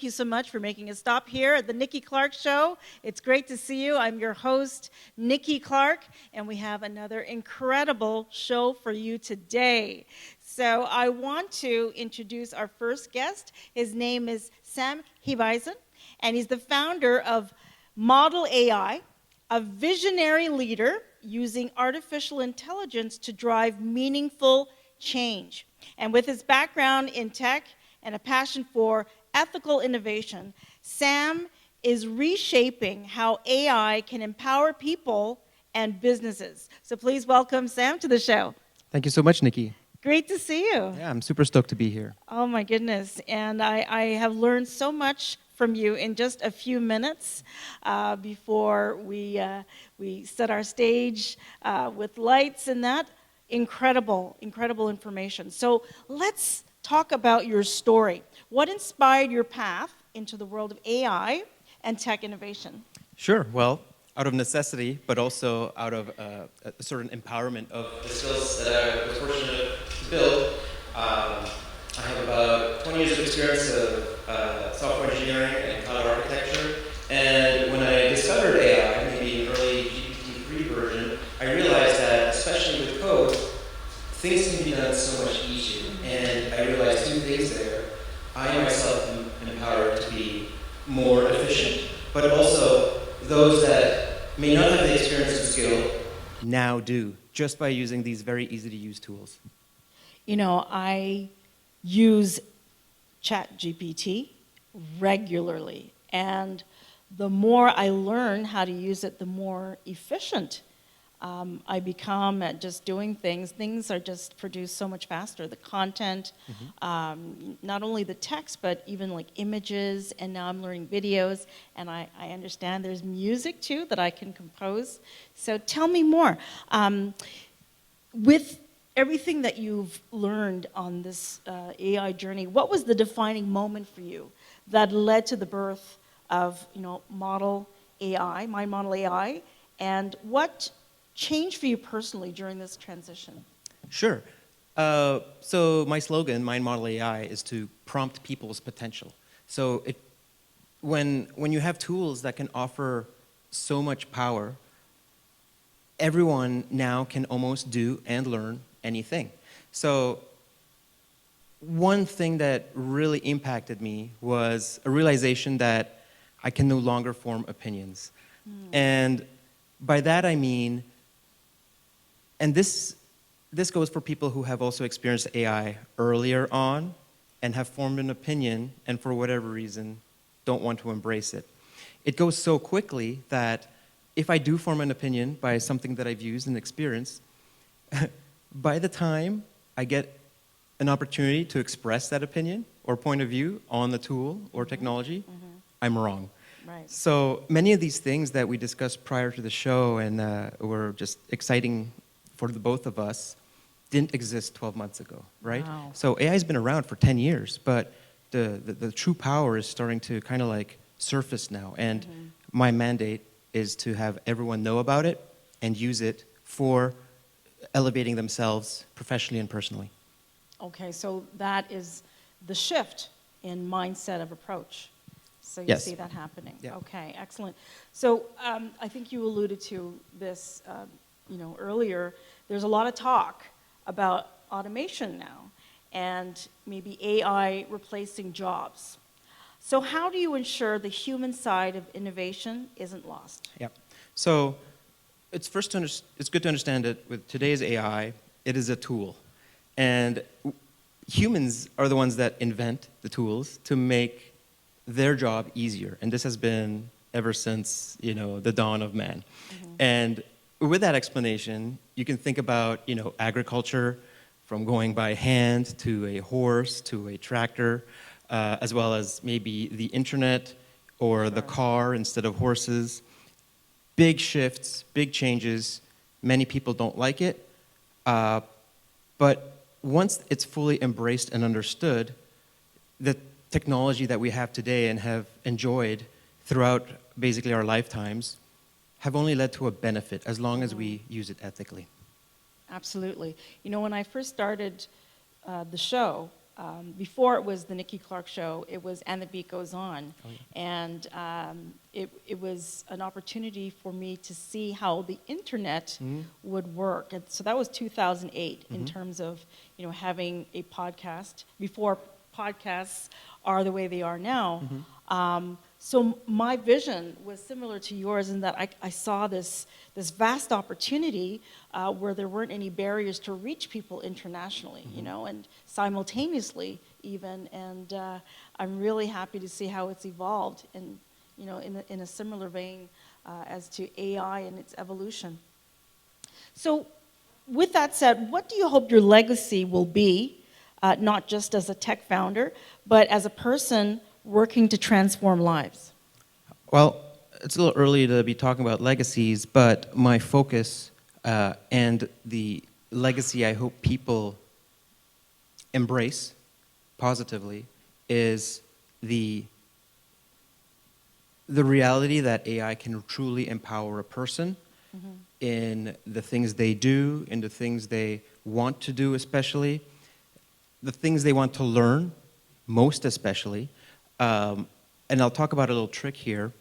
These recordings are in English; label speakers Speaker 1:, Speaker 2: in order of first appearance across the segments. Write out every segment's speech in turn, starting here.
Speaker 1: you so much for making a stop here at the Nikki Clarke Show. It's great to see you. I'm your host, Nikki Clarke, and we have another incredible show for you today. So I want to introduce our first guest. His name is Sam Hebeisen, and he's the founder of Model AI, a visionary leader using artificial intelligence to drive meaningful change. And with his background in tech and a passion for ethical innovation, Sam is reshaping how AI can empower people and businesses. So please welcome Sam to the show.
Speaker 2: Thank you so much, Nikki.
Speaker 1: Great to see you.
Speaker 2: Yeah, I'm super stoked to be here.
Speaker 1: Oh my goodness. And I have learned so much from you in just a few minutes before we set our stage with lights and that. Incredible information. So let's talk about your story. What inspired your path into the world of AI and tech innovation?
Speaker 2: Sure. Well, out of necessity, but also out of a certain empowerment of the skills that I was fortunate to build. I have about 20 years of experience of software engineering and cloud architecture. And when I discovered AI, maybe an early GPT-3 version, I realized that, especially with code, things can be done so much easier. And I realized two things there. I myself am empowered to be more efficient, but also those that may not have the experience and skill now do, just by using these very easy-to-use tools.
Speaker 1: You know, I use ChatGPT regularly, and the more I learn how to use it, the more efficient I become at just doing things. Things are just produced so much faster. The content, not only the text, but even like images, and now I'm learning videos, and I understand there's music too that I can compose. So tell me more. With everything that you've learned on this AI journey, what was the defining moment for you that led to the birth of, Model AI, My Model AI, and what changed for you personally during this transition?
Speaker 2: Sure. So my slogan, My Model AI, is to prompt people's potential. So when you have tools that can offer so much power, everyone now can almost do and learn anything. So one thing that really impacted me was a realization that I can no longer form opinions. And by that I mean, and this goes for people who have also experienced AI earlier on and have formed an opinion and for whatever reason don't want to embrace it. It goes so quickly that if I do form an opinion by something that I've used and experienced, by the time I get an opportunity to express that opinion or point of view on the tool or technology, I'm wrong.
Speaker 1: Right.
Speaker 2: So many of these things that we discussed prior to the show and were just exciting for the both of us didn't exist 12 months ago, right?
Speaker 1: Wow.
Speaker 2: So AI has been around for 10 years, but the true power is starting to kind of like surface now. And my mandate is to have everyone know about it and use it for elevating themselves professionally and personally.
Speaker 1: Okay, so that is the shift in mindset of approach. So you
Speaker 2: Yes.
Speaker 1: see that happening.
Speaker 2: Yeah.
Speaker 1: Okay, excellent. So I think you alluded to this, earlier. There's a lot of talk about automation now and maybe AI replacing jobs. So how do you ensure the human side of innovation isn't lost?
Speaker 2: Yeah. So it's good to understand that with today's AI, it is a tool. And humans are the ones that invent the tools to make their job easier. And this has been ever since, the dawn of man. And with that explanation, you can think about, agriculture from going by hand to a horse to a tractor, as well as maybe the internet or the car instead of horses. Big shifts, big changes. Many people don't like it. But once it's fully embraced and understood, the technology that we have today and have enjoyed throughout basically our lifetimes have only led to a benefit as long as we use it ethically.
Speaker 1: Absolutely. When I first started the show, before it was the Nikki Clarke Show, it was And the Beat Goes On.
Speaker 2: Oh, yeah.
Speaker 1: And it was an opportunity for me to see how the internet would work. And so that was 2008 in terms of, having a podcast before podcasts are the way they are now. So my vision was similar to yours in that I saw this vast opportunity where there weren't any barriers to reach people internationally, and simultaneously even. And I'm really happy to see how it's evolved, and in a similar vein as to AI and its evolution. So, with that said, what do you hope your legacy will be, not just as a tech founder, but as a person working to transform lives?
Speaker 2: Well, it's a little early to be talking about legacies, but my focus and the legacy I hope people embrace positively is the reality that AI can truly empower a person in the things they do, in the things they want to do especially, the things they want to learn most especially. And I'll talk about a little trick here.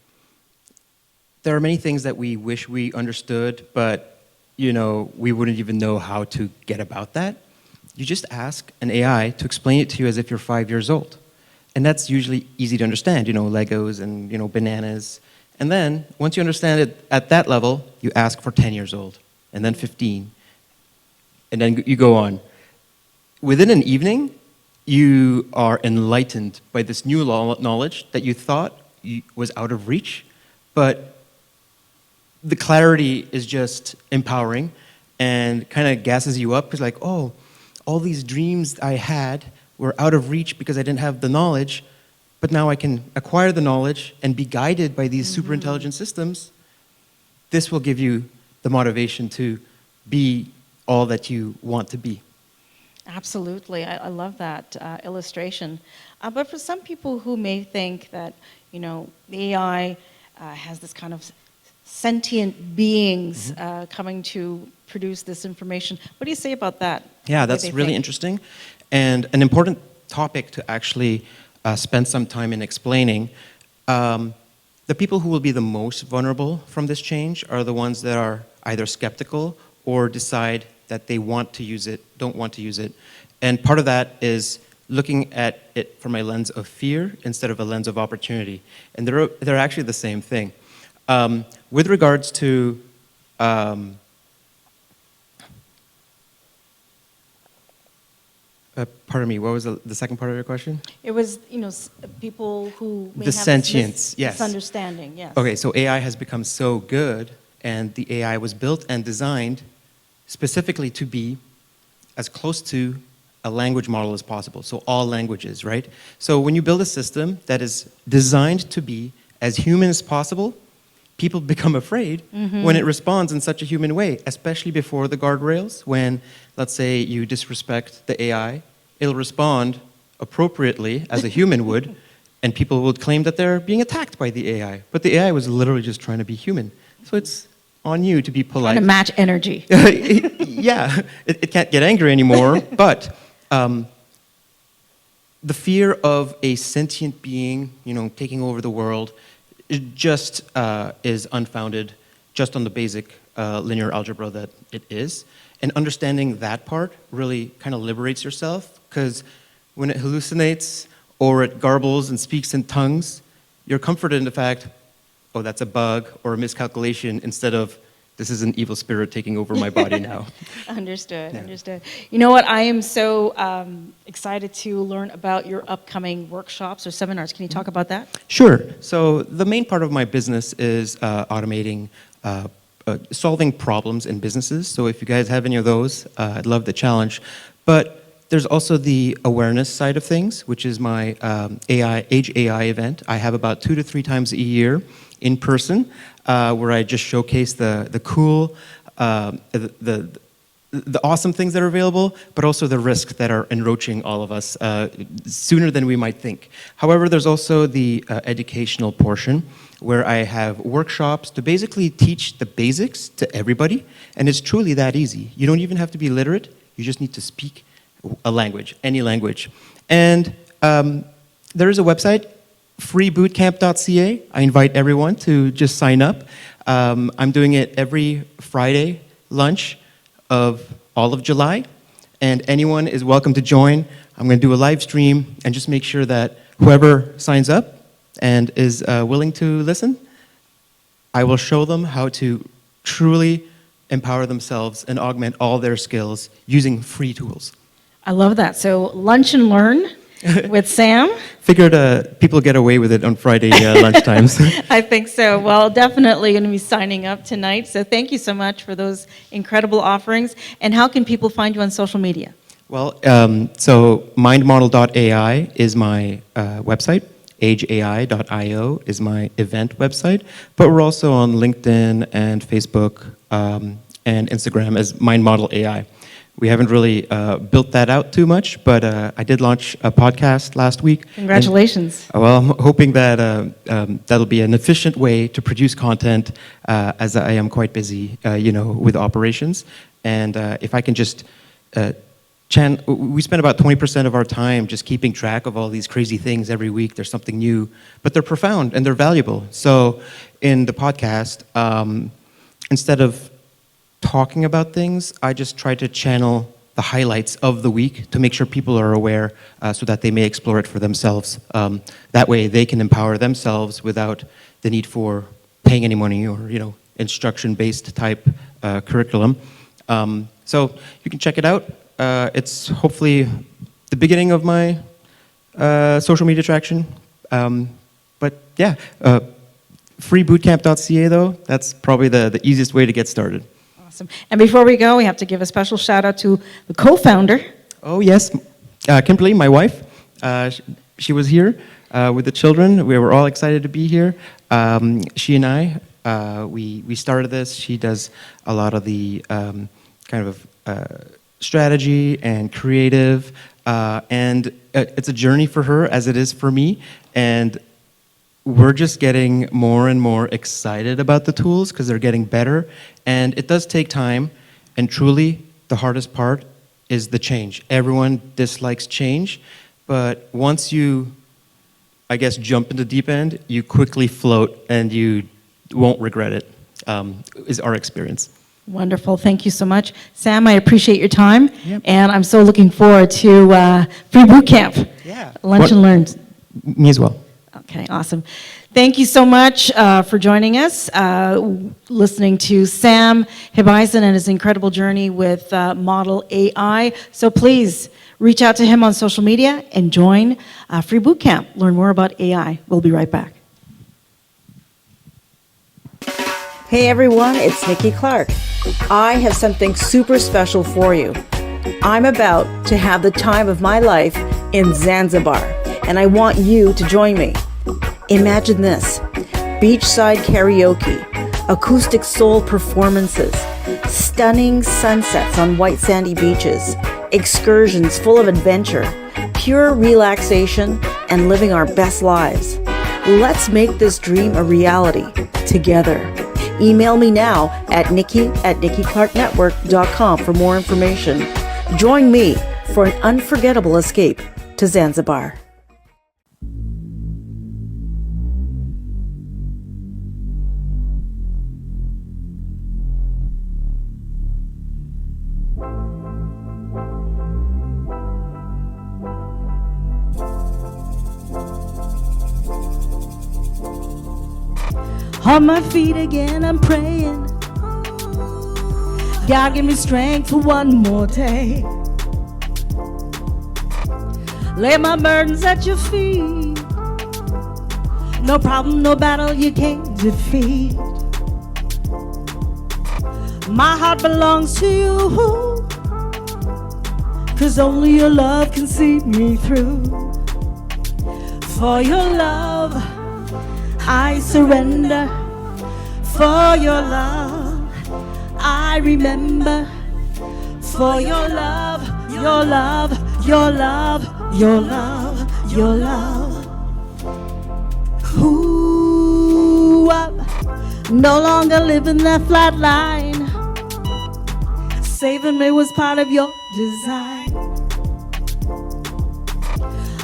Speaker 2: There are many things that we wish we understood, but we wouldn't even know how to get about that. You just ask an AI to explain it to you as if you're 5 years old. And that's usually easy to understand, Legos and, bananas. And then, once you understand it at that level, you ask for 10 years old, and then 15, and then you go on. Within an evening, you are enlightened by this new knowledge that you thought was out of reach, but the clarity is just empowering and kind of gasses you up, because like, oh, all these dreams I had were out of reach because I didn't have the knowledge, but now I can acquire the knowledge and be guided by these super intelligent systems. This will give you the motivation to be all that you want to be.
Speaker 1: Absolutely. I love that illustration. But for some people who may think that, the AI has this kind of sentient beings coming to produce this information, what do you say about that?
Speaker 2: Yeah, that's really interesting, and an important topic to actually spend some time in explaining. The people who will be the most vulnerable from this change are the ones that are either skeptical or decide that they want to use it, don't want to use it. And part of that is looking at it from a lens of fear instead of a lens of opportunity. And they're actually the same thing. With regards to pardon me, what was the second part of your question?
Speaker 1: It was, people who may
Speaker 2: the
Speaker 1: have
Speaker 2: sentience,
Speaker 1: this
Speaker 2: yes.
Speaker 1: misunderstanding, yes.
Speaker 2: Okay, so AI has become so good, and the AI was built and designed specifically to be as close to a language model as possible, so all languages, right? So when you build a system that is designed to be as human as possible, people become afraid when it responds in such a human way, especially before the guardrails. When, let's say, you disrespect the AI, it'll respond appropriately as a human would, and people will claim that they're being attacked by the AI. But the AI was literally just trying to be human. So it's on you to be polite.
Speaker 1: Trying to match energy.
Speaker 2: Yeah, it can't get angry anymore, but the fear of a sentient being, taking over the world, it just is unfounded just on the basic linear algebra that it is. And understanding that part really kind of liberates yourself, because when it hallucinates or it garbles and speaks in tongues, you're comforted in the fact, oh, that's a bug or a miscalculation, instead of, this is an evil spirit taking over my body now.
Speaker 1: Understood,
Speaker 2: Yeah.
Speaker 1: understood. You know what, I am so excited to learn about your upcoming workshops or seminars. Can you talk about that?
Speaker 2: Sure. So the main part of my business is automating, solving problems in businesses. So if you guys have any of those, I'd love the challenge. But there's also the awareness side of things, which is my Age AI event. I have about 2 to 3 times a year in person, where I just showcase the cool, the awesome things that are available, but also the risks that are enroaching all of us sooner than we might think. However, there's also the educational portion, where I have workshops to basically teach the basics to everybody, and it's truly that easy. You don't even have to be literate, you just need to speak a language, any language. And there is a website, freebootcamp.ca. I invite everyone to just sign up. I'm doing it every Friday lunch of all of July, and anyone is welcome to join. I'm going to do a live stream and just make sure that whoever signs up and is willing to listen, I will show them how to truly empower themselves and augment all their skills using free tools.
Speaker 1: I love that. So lunch and learn with Sam.
Speaker 2: Figured people get away with it on Friday lunchtimes.
Speaker 1: I think so. Well, definitely going to be signing up tonight. So thank you so much for those incredible offerings. And how can people find you on social media?
Speaker 2: Well, so mindmodel.ai is my website. ageai.io is my event website. But we're also on LinkedIn and Facebook and Instagram as mindmodel.ai. We haven't really built that out too much, but I did launch a podcast last week.
Speaker 1: Congratulations.
Speaker 2: And, well, I'm hoping that that'll be an efficient way to produce content as I am quite busy, with operations. And if I can just we spend about 20% of our time just keeping track of all these crazy things every week. There's something new, but they're profound and they're valuable. So in the podcast, instead of talking about things, I just try to channel the highlights of the week to make sure people are aware so that they may explore it for themselves. That way they can empower themselves without the need for paying any money or, instruction-based type curriculum. So you can check it out. It's hopefully the beginning of my social media traction. But yeah, freebootcamp.ca though, that's probably the easiest way to get started.
Speaker 1: Awesome. And before we go, we have to give a special shout out to the co-founder.
Speaker 2: Oh yes, Kimberly, my wife. She was here with the children. We were all excited to be here. She and I, we started this. She does a lot of the kind of strategy and creative, and it's a journey for her as it is for me. And we're just getting more and more excited about the tools because they're getting better. And it does take time. And truly, the hardest part is the change. Everyone dislikes change. But once you, I guess, jump into the deep end, you quickly float and you won't regret it, is our experience.
Speaker 1: Wonderful. Thank you so much. Sam, I appreciate your time.
Speaker 2: Yep.
Speaker 1: And I'm so looking forward to Free Boot Camp.
Speaker 2: Yeah.
Speaker 1: Lunch and Learn.
Speaker 2: Me as well.
Speaker 1: Okay, awesome. Thank you so much for joining us, listening to Sam Hebeisen and his incredible journey with Model AI. So please reach out to him on social media and join Free Boot Camp. Learn more about AI. We'll be right back.
Speaker 3: Hey everyone, it's Nikki Clarke. I have something super special for you. I'm about to have the time of my life in Zanzibar, and I want you to join me. Imagine this: beachside karaoke, acoustic soul performances, stunning sunsets on white sandy beaches, excursions full of adventure, pure relaxation, and living our best lives. Let's make this dream a reality together. Email me now at nikki@nikkiclarkenetwork.com for more information. Join me for an unforgettable escape to Zanzibar.
Speaker 1: On my feet again, I'm praying. God, give me strength for one more day. Lay my burdens at your feet. No problem, no battle you can't defeat. My heart belongs to you, 'cause only your love can see me through. For your love, I surrender. For your love, I remember. For your love, your love, your love, your love, your love. Ooh, I'm no longer living that flat line. Saving me was part of your design.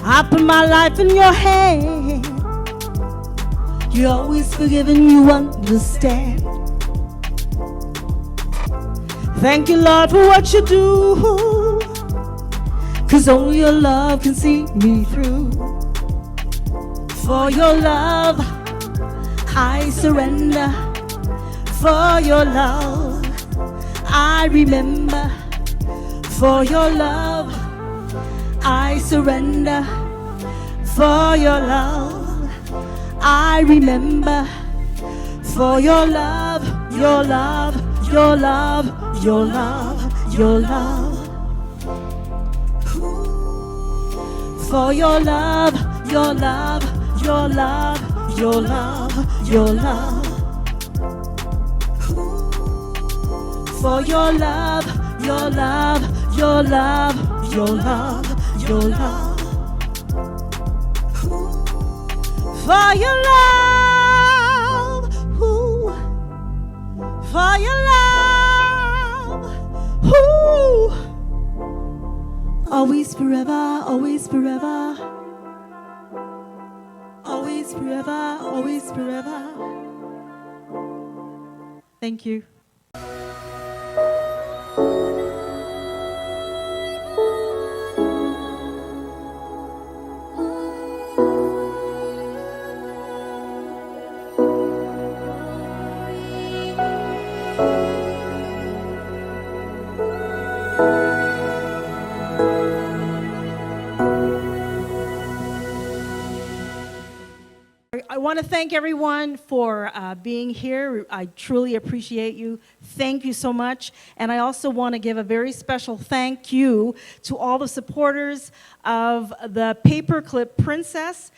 Speaker 1: I put my life in your hand. You always forgive and you understand. Thank you, Lord, for what you do, 'cause only your love can see me through. For your love, I surrender. For your love, I remember. For your love, I surrender. For your love, I remember. For your love, your love, your love, your love, your love. For your love, your love, your love, your love, your love. For your love, your love, your love, your love, your love. For your love, ooh. For your love, ooh. Always forever, always forever. Always forever, always forever. Thank you. I want to thank everyone for being here. I truly appreciate you. Thank you so much. And I also want to give a very special thank you to all the supporters of the Paperclip Princess.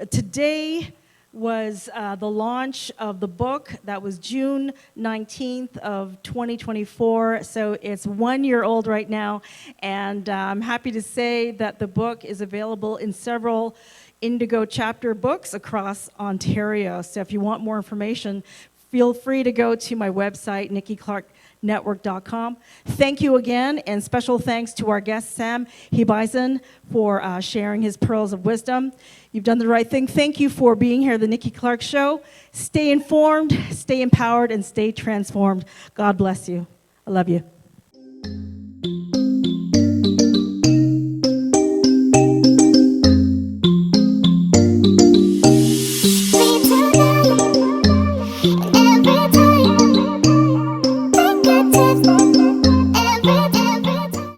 Speaker 1: Today was the launch of the book. That was June 19th of 2024. So it's 1 year old right now. And I'm happy to say that the book is available in several Indigo chapter books across Ontario. So if you want more information, feel free to go to my website, NikkiClarkeNetwork.com. Thank you again, and special thanks to our guest, Sam Hebeisen, for sharing his pearls of wisdom. You've done the right thing. Thank you for being here at the Nikki Clarke Show. Stay informed, stay empowered, and stay transformed. God bless you. I love you.